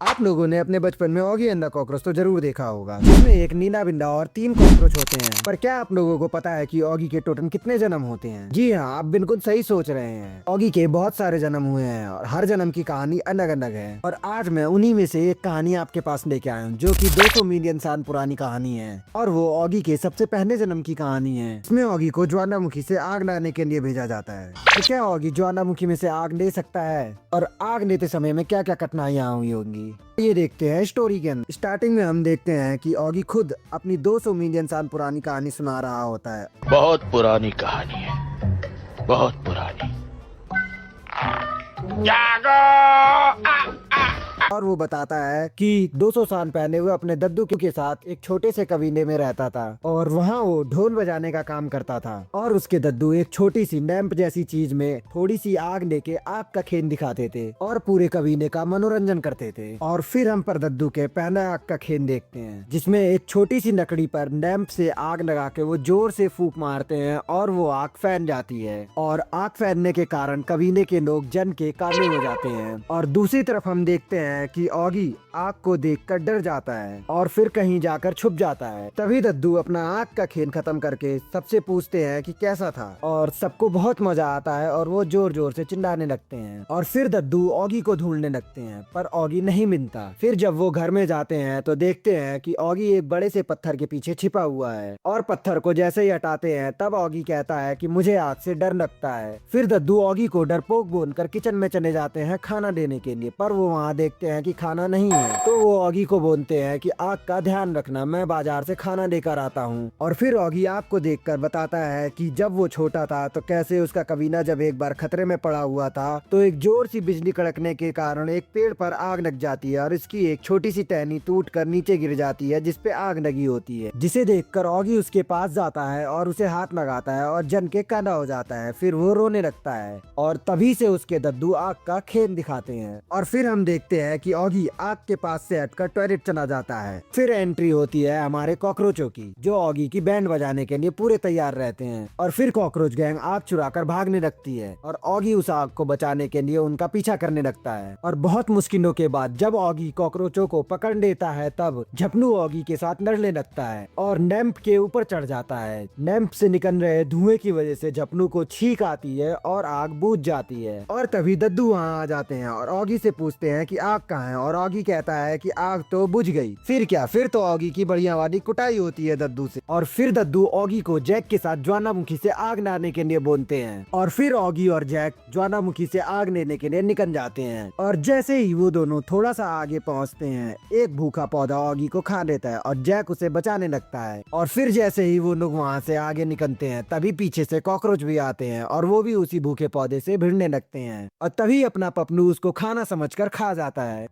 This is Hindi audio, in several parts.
आप लोगों ने अपने बचपन में ऑगी एंड द कॉकरोच तो जरूर देखा होगा, जिसमें एक नीना बिंदा और 3 कॉकरोच होते हैं। पर क्या आप लोगों को पता है कि ऑगी के टोटल कितने जन्म होते हैं? जी हाँ, आप बिल्कुल सही सोच रहे हैं। ऑगी के बहुत सारे जन्म हुए हैं और हर जन्म की कहानी अलग अलग है। और आज मैं उन्हीं में से एक कहानी आपके पास लेके आया हूँ, जो कि 200 मिलियन साल पुरानी कहानी है। और वो ऑगी के सबसे पहले जन्म की कहानी है। इसमें ऑगी को ज्वालामुखी से आग लाने के लिए भेजा जाता है। तो क्या ऑगी ज्वालामुखी में से आग ले सकता है? और आग लेते समय में क्या क्या कठिनाइयाँ हुई होंगी, ये देखते हैं स्टोरी के अंदर। स्टार्टिंग में हम देखते हैं कि ऑगी खुद अपनी 200 मिलियन साल पुरानी कहानी सुना रहा होता है। बहुत पुरानी कहानी है, बहुत पुरानी। जागो! और वो बताता है कि 200 साल पहले वो अपने दद्दू के साथ एक छोटे से कबीले में रहता था और वहाँ वो ढोल बजाने का काम करता था। और उसके दद्दू एक छोटी सी लैंप जैसी चीज में थोड़ी सी आग लेके आग का खेल दिखाते थे और पूरे कबीले का मनोरंजन करते थे। और फिर हम पर दद्दू के पहले आग का खेल देखते हैं, जिसमें एक छोटी सी लकड़ी पर लैंप से आग लगा के वो जोर से फूंक मारते हैं और वो आग फैल जाती है। और आग फैलने के कारण कबीले के लोग जन के काले हो जाते हैं। और दूसरी तरफ हम देखते हैं कि ऑगी आग को देखकर डर जाता है और फिर कहीं जाकर छुप जाता है। तभी दद्दू अपना आग का खेल खत्म करके सबसे पूछते हैं कि कैसा था, और सबको बहुत मजा आता है और वो जोर जोर से चिल्लाने लगते हैं। और फिर दद्दू ऑगी को ढूंढने लगते हैं, पर ऑगी नहीं मिलता। फिर जब वो घर में जाते हैं तो देखते हैं कि ऑगी एक बड़े से पत्थर के पीछे छिपा हुआ है। और पत्थर को जैसे ही हटाते हैं तब ऑगी कहता है कि मुझे आग से डर लगता है। फिर दद्दू ऑगी को डरपोक बोलकर किचन में चले जाते हैं खाना देने के लिए, पर वो वहाँ देखते हैं कि खाना नहीं है। तो वो ऑगी को बोलते हैं कि आग का ध्यान रखना, मैं बाजार से खाना लेकर आता हूँ। और फिर ऑगी आग को देखकर बताता है कि जब वो छोटा था तो कैसे उसका कबीला जब एक बार खतरे में पड़ा हुआ था तो एक जोर सी बिजली कड़कने के कारण एक पेड़ पर आग लग जाती है और इसकी एक छोटी सी टहनी टूट कर नीचे गिर जाती है जिसपे आग लगी होती है, जिसे देखकर ऑगी उसके पास जाता है और उसे हाथ लगाता है और जन के काला हो जाता है। फिर वो रोने लगता है और तभी से उसके दद्दू आग का खेल दिखाते हैं। और फिर हम देखते हैं कि ऑगी आग के पास से हटकर टॉयलेट चला जाता है। फिर एंट्री होती है हमारे कॉकरोचों की, जो ऑगी की बैंड बजाने के लिए पूरे तैयार रहते हैं। और फिर कॉकरोच गैंग आग चुराकर भागने लगती है और ऑगी उस आग को बचाने के लिए उनका पीछा करने लगता है। और बहुत मुश्किलों के बाद जब ऑगी कॉकरोचों को पकड़ लेता है तब झपनू ऑगी के साथ लड़ने लगता है और लैंप के ऊपर चढ़ जाता है। लैंप से निकल रहे धुएं की वजह से झपनू को छींक आती है और आग बुझ जाती है। और तभी दद्दू वहाँ आ जाते हैं और ऑगी से पूछते हैं कि आग कहाँ है, और ऑगी कहता है कि आग तो बुझ गई। फिर क्या, फिर तो ऑगी की बढ़िया वाली कुटाई होती है दद्दू से। और फिर दद्दू ऑगी को जैक के साथ ज्वालामुखी से आग लाने के लिए बोलते हैं और फिर ऑगी और जैक ज्वालामुखी से आग लेने के लिए निकल जाते हैं। और जैसे ही वो दोनों थोड़ा सा आगे पहुंचते हैं, एक भूखा पौधा ऑगी को खा लेता है और जैक उसे बचाने लगता है। और फिर जैसे ही वो लोग वहाँ से आगे निकलते हैं तभी पीछे से कॉकरोच भी आते हैं और वो भी उसी भूखे पौधे से भिड़ने लगते हैं और तभी अपना पपलू उसको खाना समझकर खा जाता है।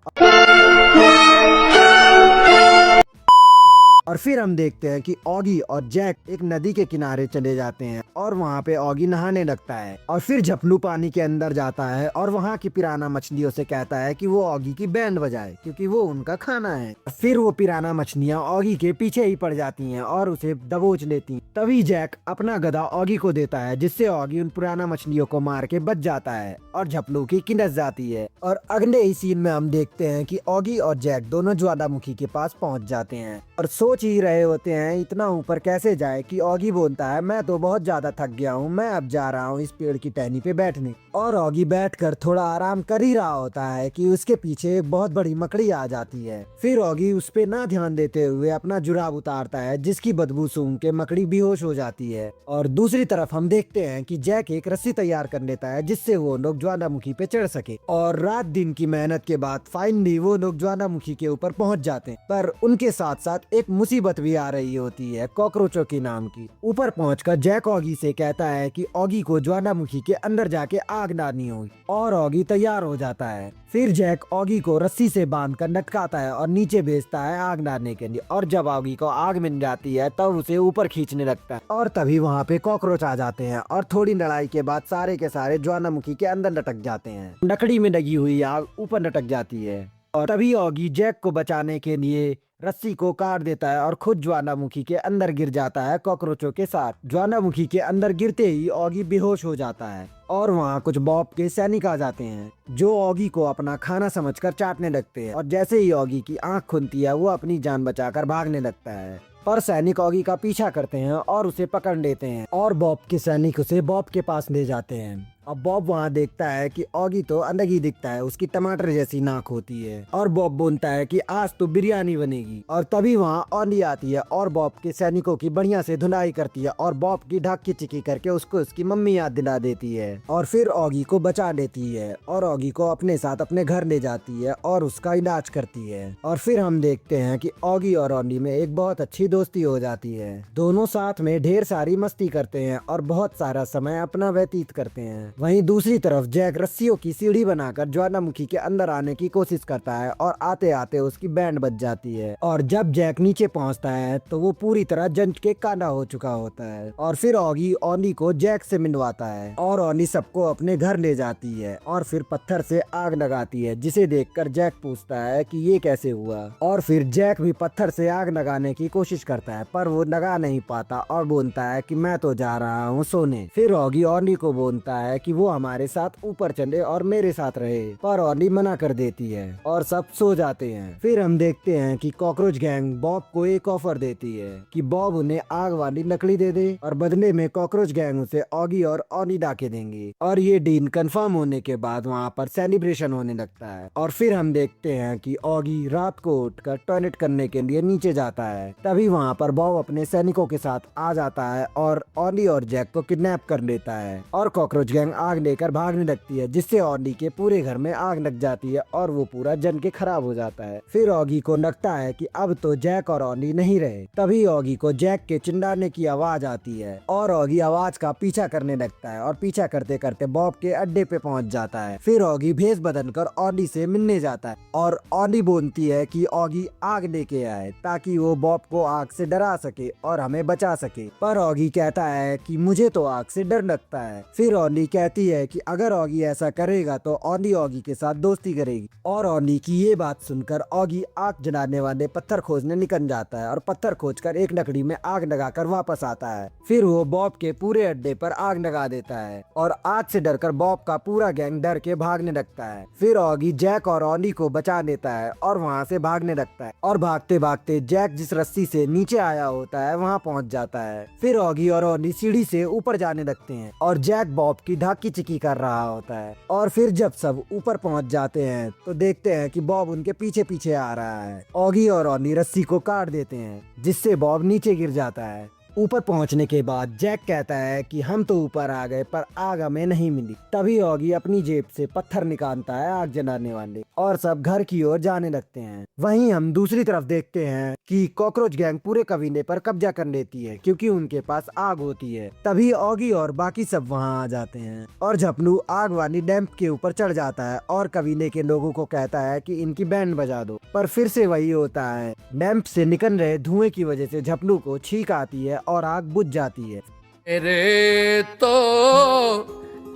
और फिर हम देखते हैं कि ऑगी और जैक एक नदी के किनारे चले जाते हैं और वहाँ पे ऑगी नहाने लगता है। और फिर झपनू पानी के अंदर जाता है और वहाँ की पिराना मछलियों से कहता है कि वो ऑगी की बैंड बजाए क्योंकि वो उनका खाना है। फिर वो पिराना मछलियाँ ऑगी के पीछे ही पड़ जाती हैं और उसे दबोच लेती हैं। तभी जैक अपना गधा ऑगी को देता है, जिससे ऑगी उन पुराना मछलियों को मार के बच जाता है और झपनू की किनस जाती है। और अगले ही सीन में हम देखते हैं कि ऑगी और जैक दोनों ज्वालामुखी के पास पहुँच जाते हैं और सोच ही रहे होते हैं इतना ऊपर कैसे जाए कि ऑगी बोलता है मैं तो बहुत ज्यादा थक गया हूँ, मैं अब जा रहा हूँ इस पेड़ की टहनी पे बैठने। और ऑगी बैठकर थोड़ा आराम कर ही रहा होता है कि उसके पीछे एक बहुत बड़ी मकड़ी आ जाती है। फिर ऑगी उस पे ना ध्यान देते हुए अपना जुराब उतारता है, जिसकी बदबू सूंघ के मकड़ी बेहोश हो जाती है। और दूसरी तरफ हम देखते हैं कि जैक एक रस्सी तैयार कर लेता है जिससे वो लोग ज्वालामुखी पे चढ़ सके। और रात दिन की मेहनत के बाद फाइनली वो लोग ज्वालामुखी के ऊपर पहुंच जाते हैं, पर उनके साथ साथ एक मुसीबत भी आ रही होती है कॉकरोचों की नाम की। ऊपर पहुंचकर जैक ऑगी से कहता है कि ऑगी को ज्वालामुखी के अंदर जाके आग डालनी होगी और ऑगी तैयार हो जाता है। फिर जैक ऑगी को रस्सी से बांधकर लटकाता है और नीचे भेजता है आग डालने के लिए। और जब ऑगी को आग मिल जाती है तब उसे ऊपर खींचने लगता है और तभी वहाँ पे कॉकरोच आ जाते हैं और थोड़ी लड़ाई के बाद सारे के सारे ज्वालामुखी के अंदर लटक जाते हैं। लकड़ी में लगी हुई आग ऊपर लटक जाती है और तभी ऑगी जैक को बचाने के लिए रस्सी को काट देता है और खुद ज्वालामुखी के अंदर गिर जाता है कॉकरोचों के साथ। ज्वालामुखी के अंदर गिरते ही ऑगी बेहोश हो जाता है और वहाँ कुछ बॉब के सैनिक आ जाते हैं जो ऑगी को अपना खाना समझकर चाटने लगते हैं। और जैसे ही ऑगी की आंख खुलती है वो अपनी जान बचाकर भागने लगता है, पर सैनिक ऑगी का पीछा करते हैं और उसे पकड़ लेते हैं और बॉब के सैनिक उसे बॉब के पास ले जाते हैं। अब बॉब वहाँ देखता है कि ऑगी तो अलग ही दिखता है, उसकी टमाटर जैसी नाक होती है और बॉब बोलता है कि आज तो बिरयानी बनेगी। और तभी वहाँ ऑली आती है और बॉब के सैनिकों की बढ़िया से धुनाई करती है और बॉब की ढक्की चिकी करके उसको उसकी मम्मी याद दिला देती है और फिर ऑगी को बचा लेती है और ऑगी को अपने साथ अपने घर ले जाती है और उसका इलाज करती है। और फिर हम देखते हैं कि ऑगी और ऑली में एक बहुत अच्छी दोस्ती हो जाती है। दोनों साथ में ढेर सारी मस्ती करते हैं और बहुत सारा समय अपना व्यतीत करते हैं। वहीं दूसरी तरफ जैक रस्सियों की सीढ़ी बनाकर ज्वालामुखी के अंदर आने की कोशिश करता है और आते आते उसकी बैंड बज जाती है और जब जैक नीचे पहुंचता है तो वो पूरी तरह जंग के काला हो चुका होता है। और फिर ऑगी ऑली को जैक से मिलवाता है और ऑली सबको अपने घर ले जाती है और फिर पत्थर से आग लगाती है, जिसे देखकर जैक पूछता है कि ये कैसे हुआ। और फिर जैक भी पत्थर से आग लगाने की कोशिश करता है पर वो लगा नहीं पाता और बोलता है कि मैं तो जा रहा हूँ सोने। फिर ऑगी ऑली को बोलता है कि वो हमारे साथ ऊपर चले और मेरे साथ रहे, पर ऑली मना कर देती है और सब सो जाते हैं। फिर हम देखते हैं कि कॉकरोच गैंग बॉब को एक ऑफर देती है कि बॉब उन्हें आग वाली लकड़ी दे दे और बदले में कॉकरोच गैंग उसे ऑगी और ऑली लाके देंगे। और ये डील कंफर्म होने के बाद वहाँ पर सेलिब्रेशन होने लगता है। और फिर हम देखते हैं कि ऑगी रात को उठकर टॉयलेट करने के लिए नीचे जाता है। तभी वहाँ पर बॉब अपने सैनिकों के साथ आ जाता है और ऑली और जैक को किडनैप कर लेता है और कॉकरोच गैंग आग लेकर भागने लगती है, जिससे ऑली के पूरे घर में आग लग जाती है और वो पूरा जन के खराब हो जाता है। फिर ऑगी को लगता है कि अब तो जैक और ऑली नहीं रहे। तभी ऑगी को जैक के चिल्लाने की आवाज आती है और ऑगी आवाज का पीछा करने लगता है और पीछा करते करते बॉब के अड्डे पे पहुंच जाता है। फिर ऑगी भेष बदलकर ऑली से मिलने जाता है और ऑली बोलती है कि ऑगी आग लेके आए ताकि वो बॉब को आग से डरा सके और हमें बचा सके, पर ऑगी कहता है कि मुझे तो आग से डर लगता है। फिर ऑली कहती है कि अगर ऑगी ऐसा करेगा तो ऑली ऑगी के साथ दोस्ती करेगी और ऑली की ये बात सुनकर ऑगी आग जलाने वाले पत्थर खोजने निकल जाता है और पत्थर खोजकर एक लकड़ी में आग लगाकर वापस आता है। फिर वो बॉब के पूरे अड्डे पर आग लगा देता है और आग से डरकर बॉब का पूरा गैंग डर के भागने लगता है। फिर ऑगी जैक और ऑली को बचा लेता है और वहाँ से भागने लगता है और भागते भागते जैक जिस रस्सी से नीचे आया होता है वहाँ पहुँच जाता है। फिर ऑगी और ऑली सीढ़ी से ऊपर जाने लगते हैं और जैक बॉब की ढाकी चिकी कर रहा होता है। और फिर जब सब ऊपर पहुंच जाते हैं तो देखते हैं कि बॉब उनके पीछे पीछे आ रहा है। ऑगी और ऑली रस्सी को काट देते हैं जिससे बॉब नीचे गिर जाता है। ऊपर पहुंचने के बाद जैक कहता है कि हम तो ऊपर आ गए पर आग हमें नहीं मिली। तभी ऑगी अपनी जेब से पत्थर निकालता है आग जलाने वाले और सब घर की ओर जाने लगते हैं। वहीं हम दूसरी तरफ देखते हैं कि कॉकरोच गैंग पूरे कबीले पर कब्जा कर लेती है क्योंकि उनके पास आग होती है। तभी ऑगी और बाकी सब वहां आ जाते हैं और झपनू आग वाली लैंप के ऊपर चढ़ जाता है और कबीले के लोगों को कहता है कि इनकी बैंड बजा दो, पर फिर से वही होता है। लैंप से निकल रहे धुएं की वजह से झपनू को छींक आती है और आग बुझ जाती है। मेरे तो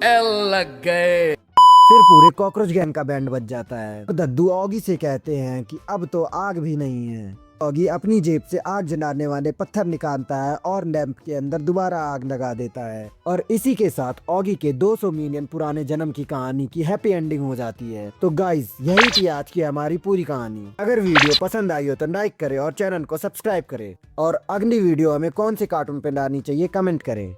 एल लग गए। फिर पूरे कॉकरोच गैंग का बैंड बज जाता है। दद्दू ऑगी से कहते हैं कि अब तो आग भी नहीं है। ऑगी अपनी जेब से आग जलाने वाले पत्थर निकालता है और लैंप के अंदर दोबारा आग लगा देता है और इसी के साथ ऑगी के 200 मिलियन पुराने जन्म की कहानी की हैप्पी एंडिंग हो जाती है। तो गाइस यही थी आज की हमारी पूरी कहानी। अगर वीडियो पसंद आई हो तो लाइक करें और चैनल को सब्सक्राइब करें और अगली वीडियो हमें कौन से कार्टून पे लानी चाहिए कमेंट करें।